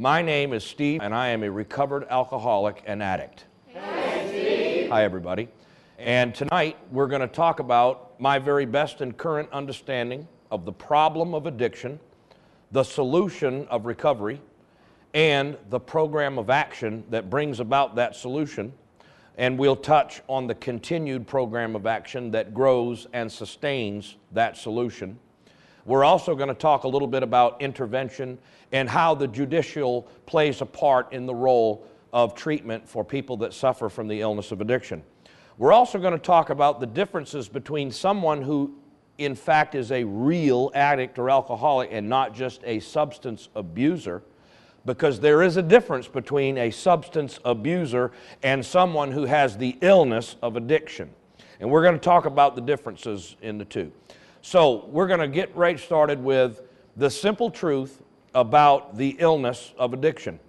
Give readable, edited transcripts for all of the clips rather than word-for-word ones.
My name is Steve, and I am a recovered alcoholic and addict. Hey, Steve. Hi, everybody. And tonight, we're going to talk about my very best and current understanding of the problem of addiction, the solution of recovery, and the program of action that brings about that solution. And we'll touch on the continued program of action that grows and sustains that solution. We're also going to talk a little bit about intervention and how the judicial plays a part in the role of treatment for people that suffer from the illness of addiction. We're also going to talk about the differences between someone who, in fact, is a real addict or alcoholic and not just a substance abuser, because there is a difference between a substance abuser and someone who has the illness of addiction. And we're going to talk about the differences in the two. So we're going to get right started with the simple truth about the illness of addiction.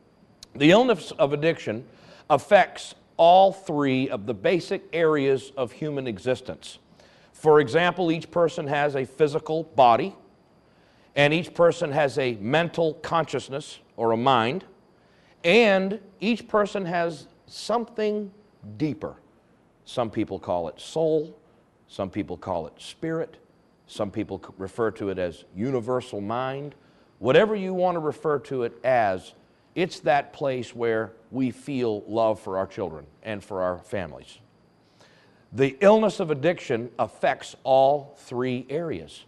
The illness of addiction affects all three of the basic areas of human existence. For example, each person has a physical body, and each person has a mental consciousness or a mind, and each person has something deeper. Some people call it soul, some people call it spirit, some people refer to it as universal mind. Whatever you want to refer to it as, it's that place where we feel love for our children and for our families. The illness of addiction affects all three areas.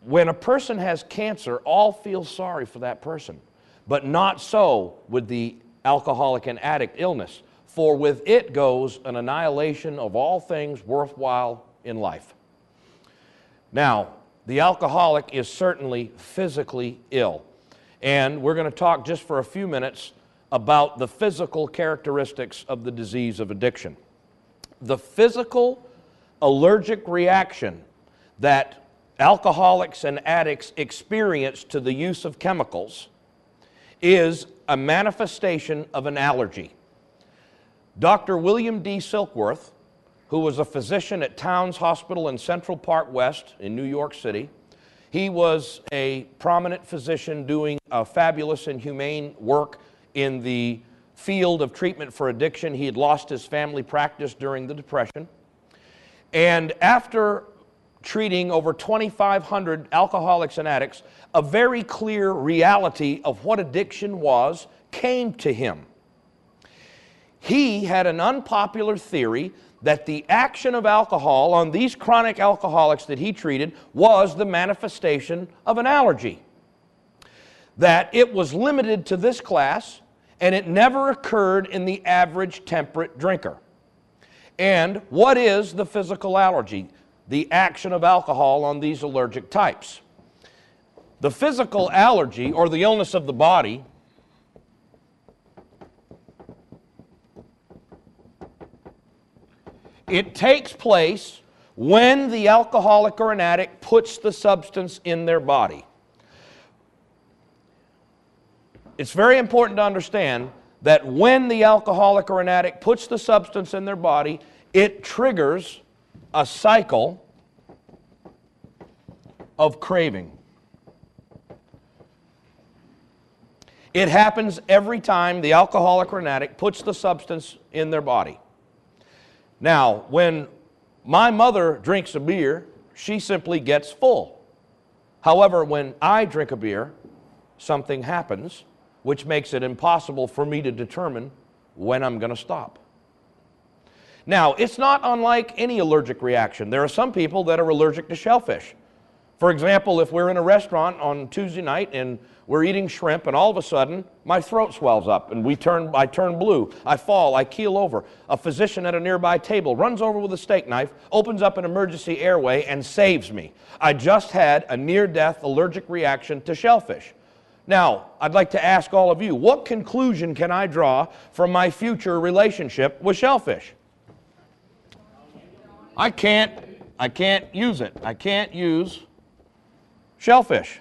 When a person has cancer, all feel sorry for that person, but not so with the alcoholic and addict illness, for with it goes an annihilation of all things worthwhile in life. Now, the alcoholic is certainly physically ill, and we're going to talk just for a few minutes about the physical characteristics of the disease of addiction. The physical allergic reaction that alcoholics and addicts experience to the use of chemicals is a manifestation of an allergy. Dr. William D. Silkworth, who was a physician at Towns Hospital in Central Park West in New York City. He was a prominent physician doing fabulous and humane work in the field of treatment for addiction. He had lost his family practice during the Depression. And after treating over 2,500 alcoholics and addicts, a very clear reality of what addiction was came to him. He had an unpopular theory that the action of alcohol on these chronic alcoholics that he treated was the manifestation of an allergy. That it was limited to this class, and it never occurred in the average temperate drinker. And what is the physical allergy? The action of alcohol on these allergic types. The physical allergy, or the illness of the body, it takes place when the alcoholic or an addict puts the substance in their body. It's very important to understand that when the alcoholic or an addict puts the substance in their body, it triggers a cycle of craving. It happens every time the alcoholic or an addict puts the substance in their body. Now, when my mother drinks a beer, she simply gets full. However, when I drink a beer, something happens which makes it impossible for me to determine when I'm going to stop. Now, it's not unlike any allergic reaction. There are some people that are allergic to shellfish. For example, if we're in a restaurant on Tuesday night and we're eating shrimp and all of a sudden my throat swells up and I turn blue, I fall, I keel over. A physician at a nearby table runs over with a steak knife, opens up an emergency airway and saves me. I just had a near-death allergic reaction to shellfish. Now, I'd like to ask all of you, what conclusion can I draw from my future relationship with shellfish? I can't use it. I can't use shellfish.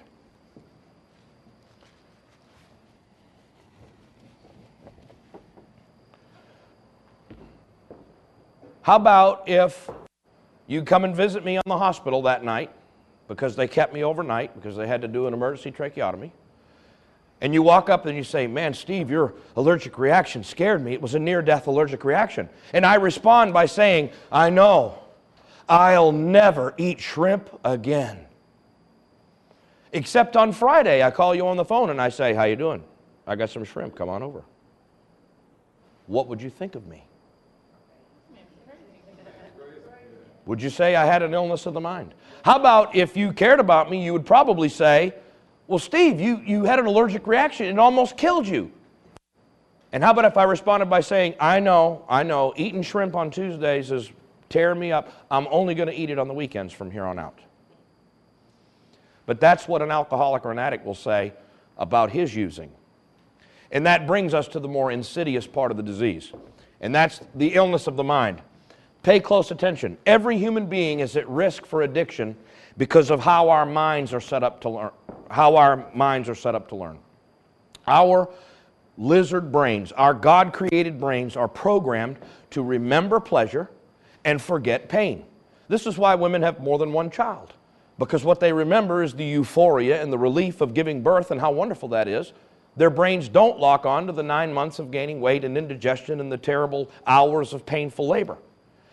How about if you come and visit me on the hospital that night because they kept me overnight because they had to do an emergency tracheotomy, And you walk up and you say, man, Steve, your allergic reaction scared me. It was a near-death allergic reaction. And I respond by saying, I know. I'll never eat shrimp again. Except on Friday, I call you on the phone and I say, how you doing? I got some shrimp. Come on over. What would you think of me? Would you say I had an illness of the mind? How about if you cared about me, you would probably say, well, Steve, you had an allergic reaction. It almost killed you. And how about if I responded by saying, I know, eating shrimp on Tuesdays is tearing me up. I'm only going to eat it on the weekends from here on out. But that's what an alcoholic or an addict will say about his using. And that brings us to the more insidious part of the disease. And that's the illness of the mind. Pay close attention. Every human being is at risk for addiction because of how our minds are set up to learn. Our lizard brains, our God-created brains, are programmed to remember pleasure and forget pain. This is why women have more than one child, because what they remember is the euphoria and the relief of giving birth and how wonderful that is. Their brains don't lock on to the 9 months of gaining weight and indigestion and the terrible hours of painful labor.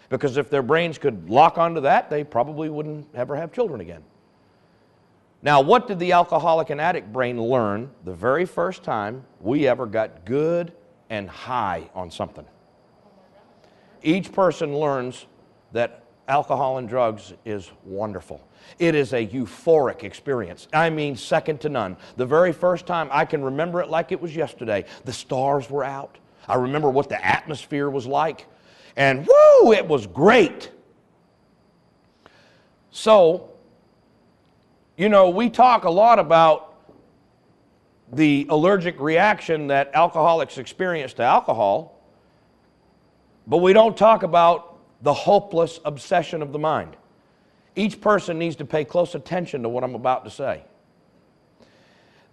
Because if their brains could lock onto that, they probably wouldn't ever have children again. Now, what did the alcoholic and addict brain learn the very first time we ever got good and high on something? Each person learns that alcohol and drugs is wonderful. It is a euphoric experience. I mean, second to none. The very first time, I can remember it like it was yesterday. The stars were out. I remember what the atmosphere was like. And woo, it was great. So, you know, we talk a lot about the allergic reaction that alcoholics experience to alcohol, but we don't talk about the hopeless obsession of the mind. Each person needs to pay close attention to what I'm about to say.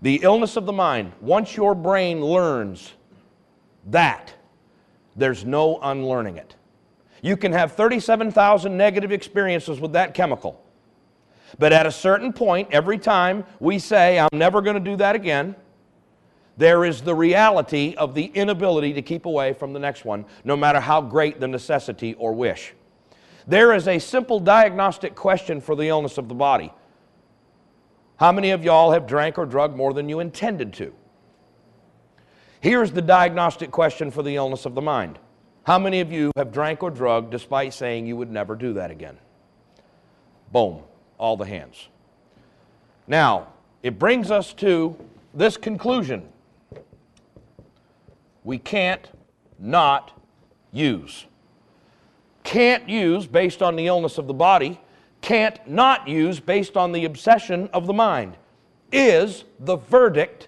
The illness of the mind, once your brain learns that, there's no unlearning it. You can have 37,000 negative experiences with that chemical. But at a certain point, every time we say, I'm never going to do that again, there is the reality of the inability to keep away from the next one, no matter how great the necessity or wish. There is a simple diagnostic question for the illness of the body. How many of y'all have drank or drugged more than you intended to? Here's the diagnostic question for the illness of the mind. How many of you have drank or drugged despite saying you would never do that again? Boom, all the hands. Now, it brings us to this conclusion. We can't not use. Can't use based on the illness of the body, can't not use based on the obsession of the mind, is the verdict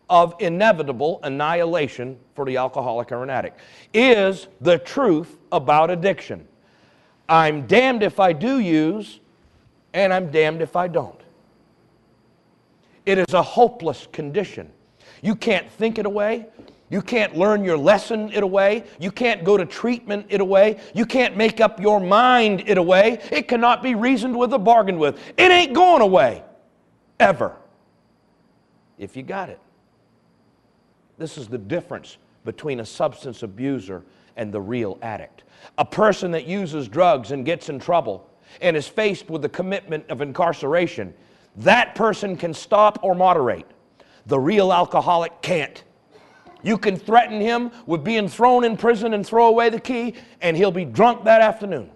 of inevitable annihilation for the alcoholic or an addict, is the truth about addiction. I'm damned if I do use, and I'm damned if I don't. It is a hopeless condition. You can't think it away. You can't learn your lesson it away. You can't go to treatment it away. You can't make up your mind it away. It cannot be reasoned with or bargained with. It ain't going away, ever, if you got it. This is the difference between a substance abuser and the real addict. A person that uses drugs and gets in trouble and is faced with the commitment of incarceration, that person can stop or moderate. The real alcoholic can't. You can threaten him with being thrown in prison and throw away the key, and he'll be drunk that afternoon.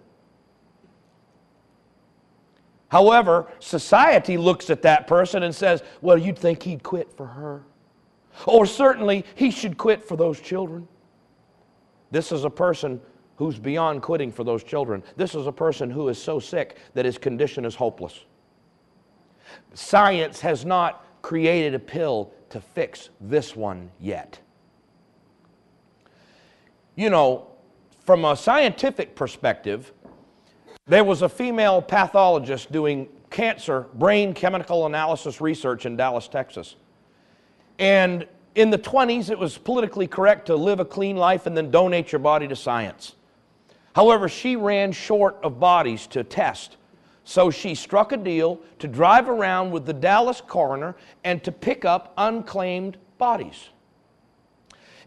However, society looks at that person and says, well, you'd think he'd quit for her. Or certainly, he should quit for those children. This is a person who's beyond quitting for those children. This is a person who is so sick that his condition is hopeless. Science has not created a pill to fix this one yet. You know, from a scientific perspective, there was a female pathologist doing cancer brain chemical analysis research in Dallas, Texas. And in the 1920s, it was politically correct to live a clean life and then donate your body to science. However, she ran short of bodies to test. So she struck a deal to drive around with the Dallas coroner and to pick up unclaimed bodies.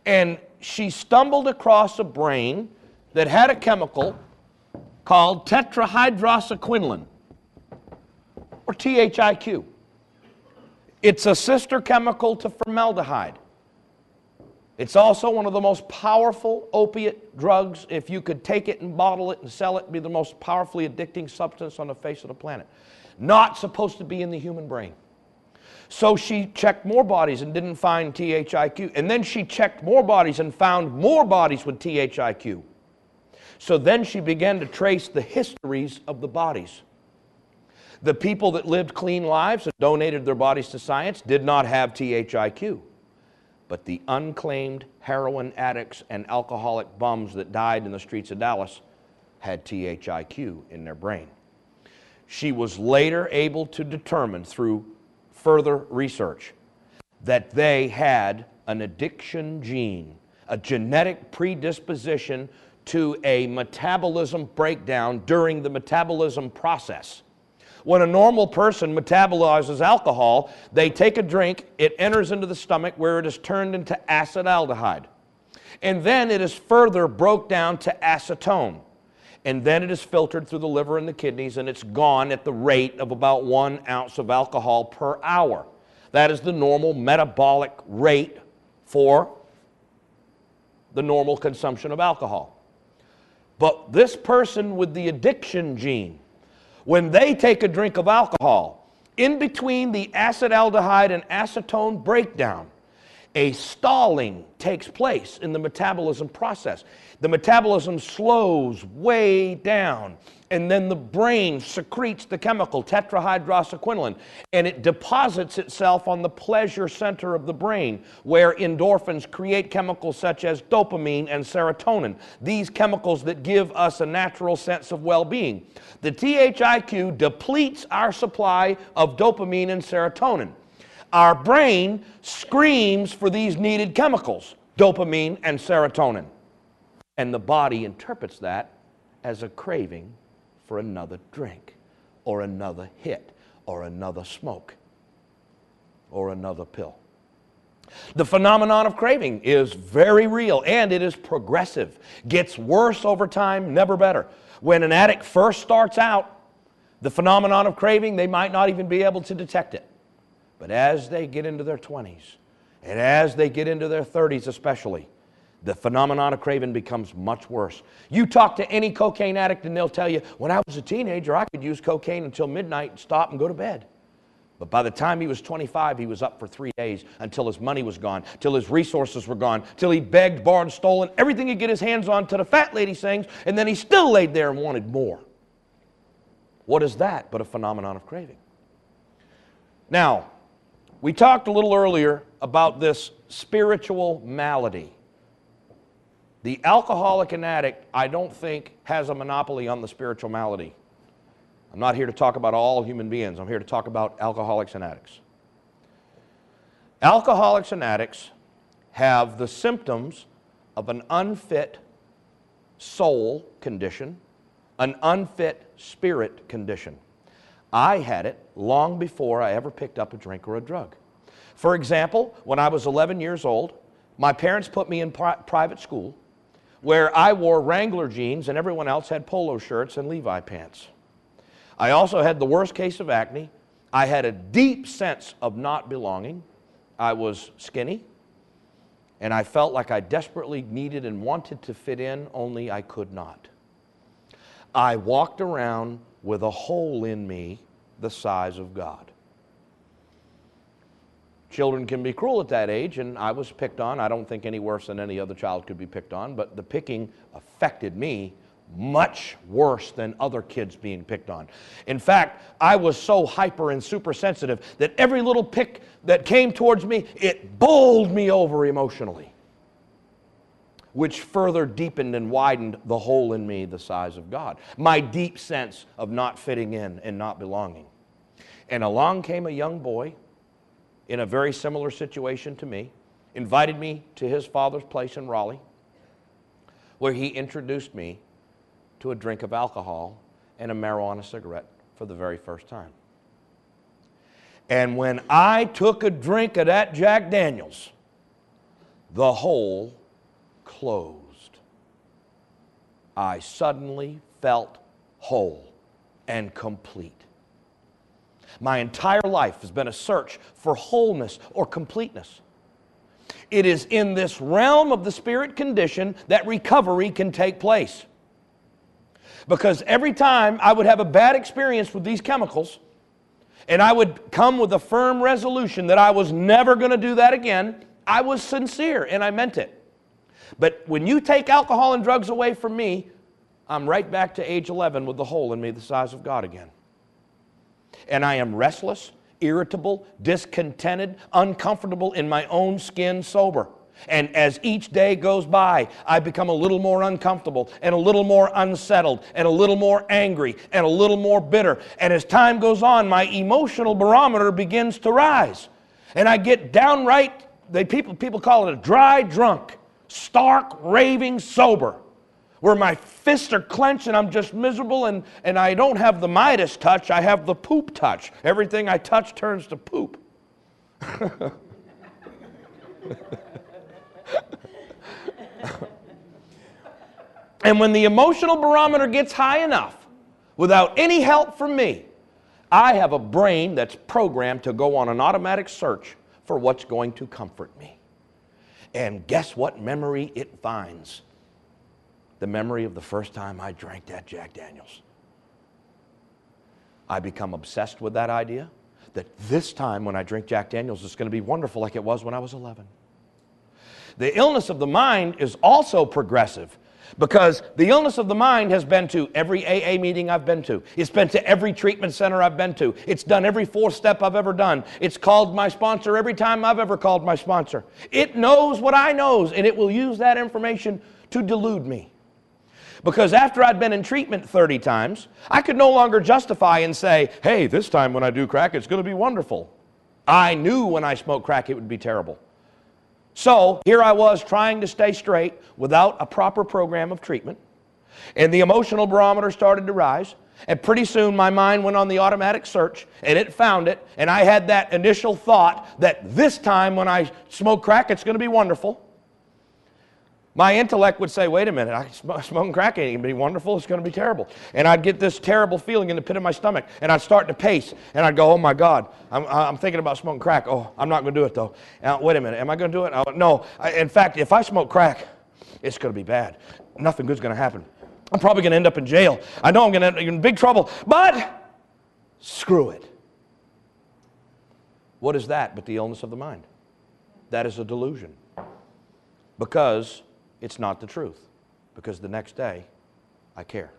And she stumbled across a brain that had a chemical called tetrahydroxyquinoline, or THIQ. It's a sister chemical to formaldehyde. It's also one of the most powerful opiate drugs. If you could take it and bottle it and sell it, it'd be the most powerfully addicting substance on the face of the planet. Not supposed to be in the human brain. So she checked more bodies and didn't find THIQ. And then she checked more bodies and found more bodies with THIQ. So then she began to trace the histories of the bodies. The people that lived clean lives and donated their bodies to science did not have THIQ. But the unclaimed heroin addicts and alcoholic bums that died in the streets of Dallas had THIQ in their brain. She was later able to determine through further research that they had an addiction gene, a genetic predisposition to a metabolism breakdown during the metabolism process. When a normal person metabolizes alcohol, they take a drink, it enters into the stomach where it is turned into acetaldehyde. And then it is further broke down to acetone. And then it is filtered through the liver and the kidneys, and it's gone at the rate of about 1 ounce of alcohol per hour. That is the normal metabolic rate for the normal consumption of alcohol. But this person with the addiction gene, when they take a drink of alcohol, in between the acetaldehyde and acetone breakdown, a stalling takes place in the metabolism process. The metabolism slows way down, and then the brain secretes the chemical tetrahydroxyquinoline, and it deposits itself on the pleasure center of the brain, where endorphins create chemicals such as dopamine and serotonin, these chemicals that give us a natural sense of well-being. The THIQ depletes our supply of dopamine and serotonin. Our brain screams for these needed chemicals, dopamine and serotonin. And the body interprets that as a craving for another drink, or another hit, or another smoke, or another pill. The phenomenon of craving is very real, and it is progressive. Gets worse over time, never better. When an addict first starts out, the phenomenon of craving, they might not even be able to detect it. But as they get into their 20s, and as they get into their 30s especially, the phenomenon of craving becomes much worse. You talk to any cocaine addict and they'll tell you, when I was a teenager, I could use cocaine until midnight, stop and go to bed. But by the time he was 25, he was up for 3 days until his money was gone, till his resources were gone, till he begged, borrowed, stolen, everything he'd get his hands on, till the fat lady sings, and then he still laid there and wanted more. What is that but a phenomenon of craving? Now, we talked a little earlier about this spiritual malady. The alcoholic and addict, I don't think, has a monopoly on the spiritual malady. I'm not here to talk about all human beings. I'm here to talk about alcoholics and addicts. Alcoholics and addicts have the symptoms of an unfit soul condition, an unfit spirit condition. I had it long before I ever picked up a drink or a drug. For example, when I was 11 years old, my parents put me in private school where I wore Wrangler jeans and everyone else had polo shirts and Levi pants. I also had the worst case of acne. I had a deep sense of not belonging. I was skinny, and I felt like I desperately needed and wanted to fit in, only I could not. I walked around with a hole in me the size of God. Children can be cruel at that age, and I was picked on. I don't think any worse than any other child could be picked on, but the picking affected me much worse than other kids being picked on. In fact, I was so hyper and super sensitive that every little pick that came towards me, it bowled me over emotionally, which further deepened and widened the hole in me the size of God. My deep sense of not fitting in and not belonging. And along came a young boy in a very similar situation to me, invited me to his father's place in Raleigh, where he introduced me to a drink of alcohol and a marijuana cigarette for the very first time. And when I took a drink of that Jack Daniels, the hole closed. I suddenly felt whole and complete. My entire life has been a search for wholeness or completeness. It is in this realm of the spirit condition that recovery can take place. Because every time I would have a bad experience with these chemicals, and I would come with a firm resolution that I was never going to do that again, I was sincere and I meant it. But when you take alcohol and drugs away from me, I'm right back to age 11 with the hole in me the size of God again. And I am restless, irritable, discontented, uncomfortable in my own skin sober. And as each day goes by, I become a little more uncomfortable and a little more unsettled and a little more angry and a little more bitter. And as time goes on, my emotional barometer begins to rise. And I get downright, people call it a dry drunk, stark, raving sober, where my fists are clenched and I'm just miserable, and I don't have the Midas touch, I have the poop touch. Everything I touch turns to poop. And when the emotional barometer gets high enough, without any help from me, I have a brain that's programmed to go on an automatic search for what's going to comfort me. And guess what memory it finds? The memory of the first time I drank that Jack Daniels. I become obsessed with that idea that this time when I drink Jack Daniels, it's going to be wonderful like it was when I was 11. The illness of the mind is also progressive, because the illness of the mind has been to every AA meeting I've been to. It's been to every treatment center I've been to. It's done every fourth step I've ever done. It's called my sponsor every time I've ever called my sponsor. It knows what I knows, and it will use that information to delude me. Because after I'd been in treatment 30 times, I could no longer justify and say, hey, this time when I do crack, it's going to be wonderful. I knew when I smoked crack it would be terrible. So here I was trying to stay straight without a proper program of treatment, and the emotional barometer started to rise, and pretty soon my mind went on the automatic search, and it found it, and I had that initial thought that this time when I smoke crack it's going to be wonderful. My intellect would say, wait a minute, smoking crack ain't going to be wonderful, it's going to be terrible. And I'd get this terrible feeling in the pit of my stomach, and I'd start to pace, and I'd go, oh my God, I'm thinking about smoking crack. Oh, I'm not going to do it though. Wait a minute, am I going to do it? No, in fact, if I smoke crack, it's going to be bad. Nothing good's going to happen. I'm probably going to end up in jail. I know I'm going to end up in big trouble, but screw it. What is that but the illness of the mind? That is a delusion. Because it's not the truth, because the next day, I care.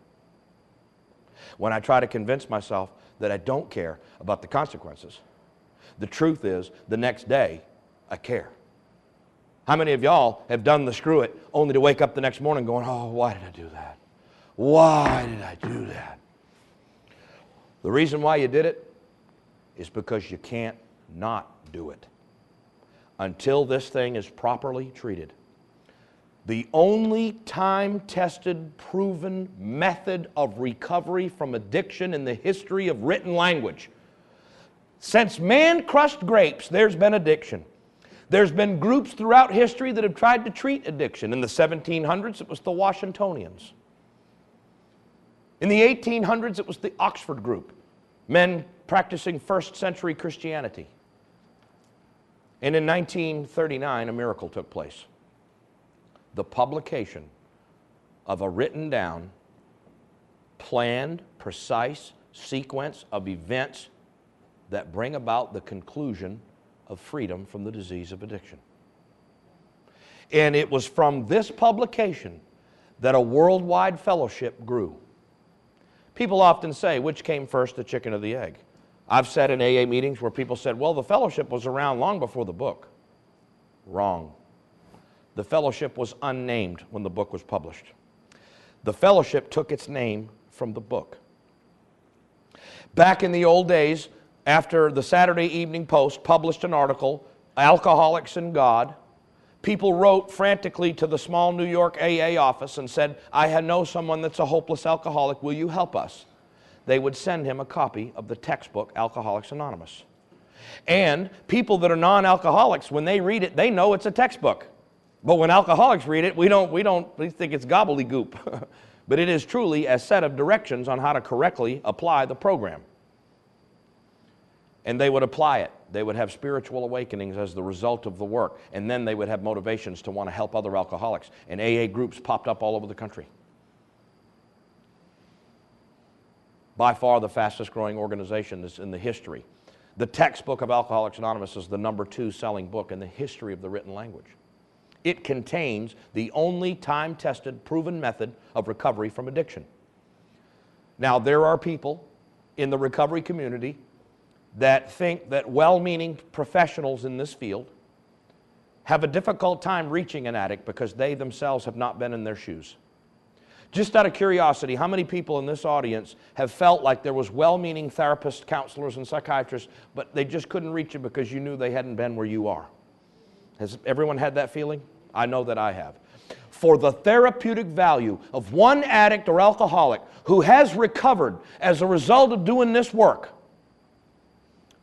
When I try to convince myself that I don't care about the consequences, the truth is, the next day, I care. How many of y'all have done the screw it only to wake up the next morning going, oh, why did I do that? Why did I do that? The reason why you did it is because you can't not do it until this thing is properly treated. The only time-tested, proven method of recovery from addiction in the history of written language. Since man crushed grapes, there's been addiction. There's been groups throughout history that have tried to treat addiction. In the 1700s, it was the Washingtonians. In the 1800s, it was the Oxford group, men practicing first century Christianity. And in 1939, a miracle took place. The publication of a written down, planned, precise sequence of events that bring about the conclusion of freedom from the disease of addiction. And it was from this publication that a worldwide fellowship grew. People often say, which came first, the chicken or the egg? I've sat in AA meetings where people said, well, the fellowship was around long before the book. Wrong. The fellowship was unnamed when the book was published. The fellowship took its name from the book. Back in the old days, after the Saturday Evening Post published an article, Alcoholics and God, people wrote frantically to the small New York AA office and said, I know someone that's a hopeless alcoholic, will you help us? They would send him a copy of the textbook, Alcoholics Anonymous. And people that are non-alcoholics, when they read it, they know it's a textbook. But when alcoholics read it, we think it's gobbledygook. But it is truly a set of directions on how to correctly apply the program. And they would apply it. They would have spiritual awakenings as the result of the work. And then they would have motivations to want to help other alcoholics. And AA groups popped up all over the country. By far the fastest growing organization is in the history. The textbook of Alcoholics Anonymous is the #2 selling book in the history of the written language. It contains the only time-tested, proven method of recovery from addiction. Now, there are people in the recovery community that think that well-meaning professionals in this field have a difficult time reaching an addict because they themselves have not been in their shoes. Just out of curiosity, how many people in this audience have felt like there was well-meaning therapists, counselors, and psychiatrists, but they just couldn't reach it because you knew they hadn't been where you are? Has everyone had that feeling? I know that I have. For the therapeutic value of one addict or alcoholic who has recovered as a result of doing this work,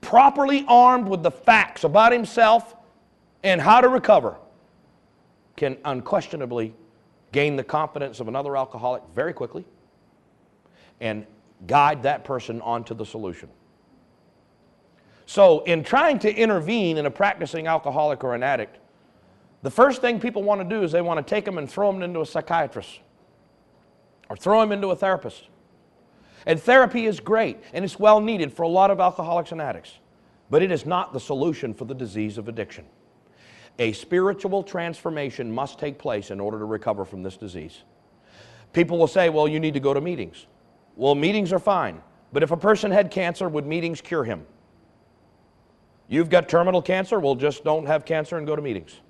properly armed with the facts about himself and how to recover, can unquestionably gain the confidence of another alcoholic very quickly and guide that person onto the solution. So in trying to intervene in a practicing alcoholic or an addict, the first thing people want to do is they want to take them and throw them into a psychiatrist or throw them into a therapist. And therapy is great and it's well needed for a lot of alcoholics and addicts, but it is not the solution for the disease of addiction. A spiritual transformation must take place in order to recover from this disease. People will say, well, you need to go to meetings. Well, meetings are fine, but if a person had cancer, would meetings cure him? You've got terminal cancer, well, just don't have cancer and go to meetings.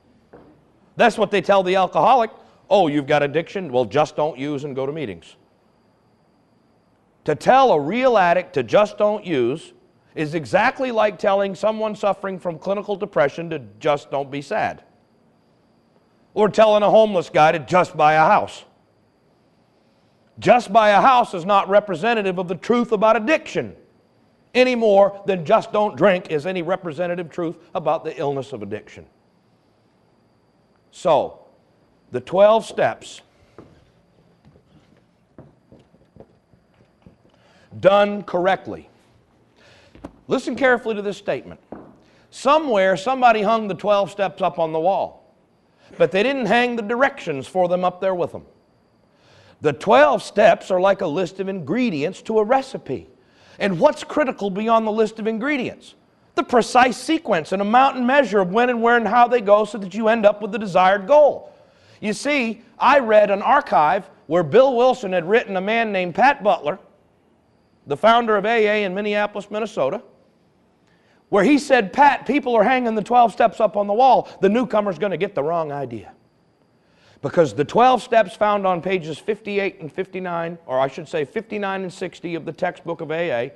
That's what they tell the alcoholic. Oh, you've got addiction, well, just don't use and go to meetings. To tell a real addict to just don't use is exactly like telling someone suffering from clinical depression to just don't be sad. Or telling a homeless guy to just buy a house. Just buy a house is not representative of the truth about addiction any more than just don't drink is any representative truth about the illness of addiction. So, the 12 steps done correctly. Listen carefully to this statement. Somewhere, somebody hung the 12 steps up on the wall, but they didn't hang the directions for them up there with them. The 12 steps are like a list of ingredients to a recipe. And what's critical beyond the list of ingredients? The precise sequence and amount and measure of when and where and how they go so that you end up with the desired goal. You see, I read an archive where Bill Wilson had written a man named Pat Butler, the founder of AA in Minneapolis, Minnesota, where he said, Pat, people are hanging the 12 steps up on the wall. The newcomer's going to get the wrong idea. Because the 12 steps found on pages 58 and 59, or I should say 59 and 60 of the textbook of AA,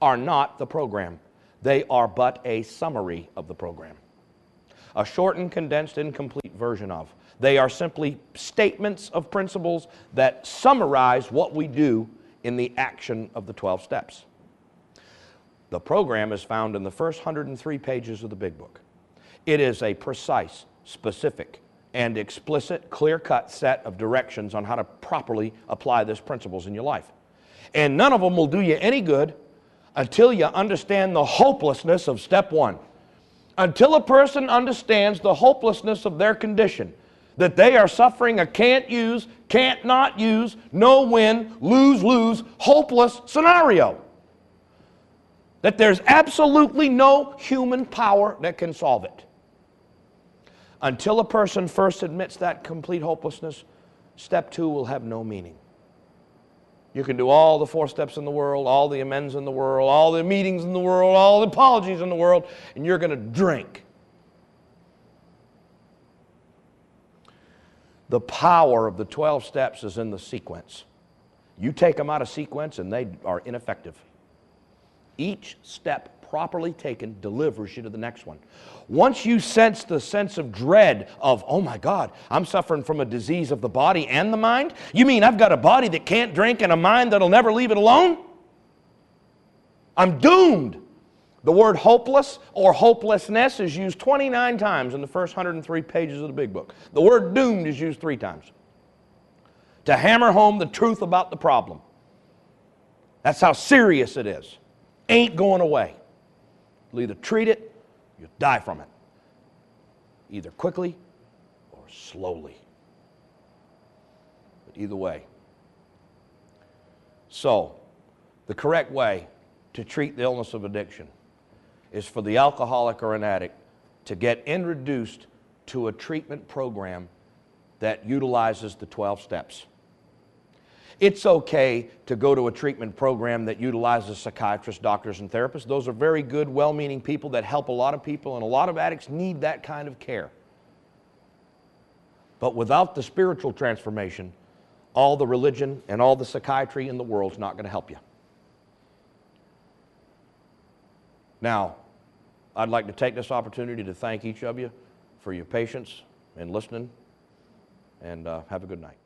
are not the program. They are but a summary of the program. A shortened, condensed, incomplete version of. They are simply statements of principles that summarize what we do in the action of the 12 steps. The program is found in the first 103 pages of the Big Book. It is a precise, specific, and explicit, clear-cut set of directions on how to properly apply these principles in your life. And none of them will do you any good until you understand the hopelessness of step 1. Until a person understands the hopelessness of their condition, that they are suffering a can't use, can't not use, no win, lose, hopeless scenario. That there's absolutely no human power that can solve it. Until a person first admits that complete hopelessness, step 2 will have no meaning. You can do all the 4 steps in the world, all the amends in the world, all the meetings in the world, all the apologies in the world, and you're going to drink. The power of the 12 steps is in the sequence. You take them out of sequence and they are ineffective. Each step properly taken delivers you to the next one. Once you sense the sense of dread of, oh my God, I'm suffering from a disease of the body and the mind? You mean I've got a body that can't drink and a mind that'll never leave it alone? I'm doomed. The word hopeless or hopelessness is used 29 times in the first 103 pages of the big book. The word doomed is used 3 times to hammer home the truth about the problem. That's how serious it is. Ain't going away. You'll either treat it, you'll die from it. Either quickly or slowly. But either way. So, the correct way to treat the illness of addiction is for the alcoholic or an addict to get introduced to a treatment program that utilizes the 12 steps. It's okay to go to a treatment program that utilizes psychiatrists, doctors, and therapists. Those are very good, well-meaning people that help a lot of people, and a lot of addicts need that kind of care. But without the spiritual transformation, all the religion and all the psychiatry in the world is not going to help you. Now, I'd like to take this opportunity to thank each of you for your patience and listening, and have a good night.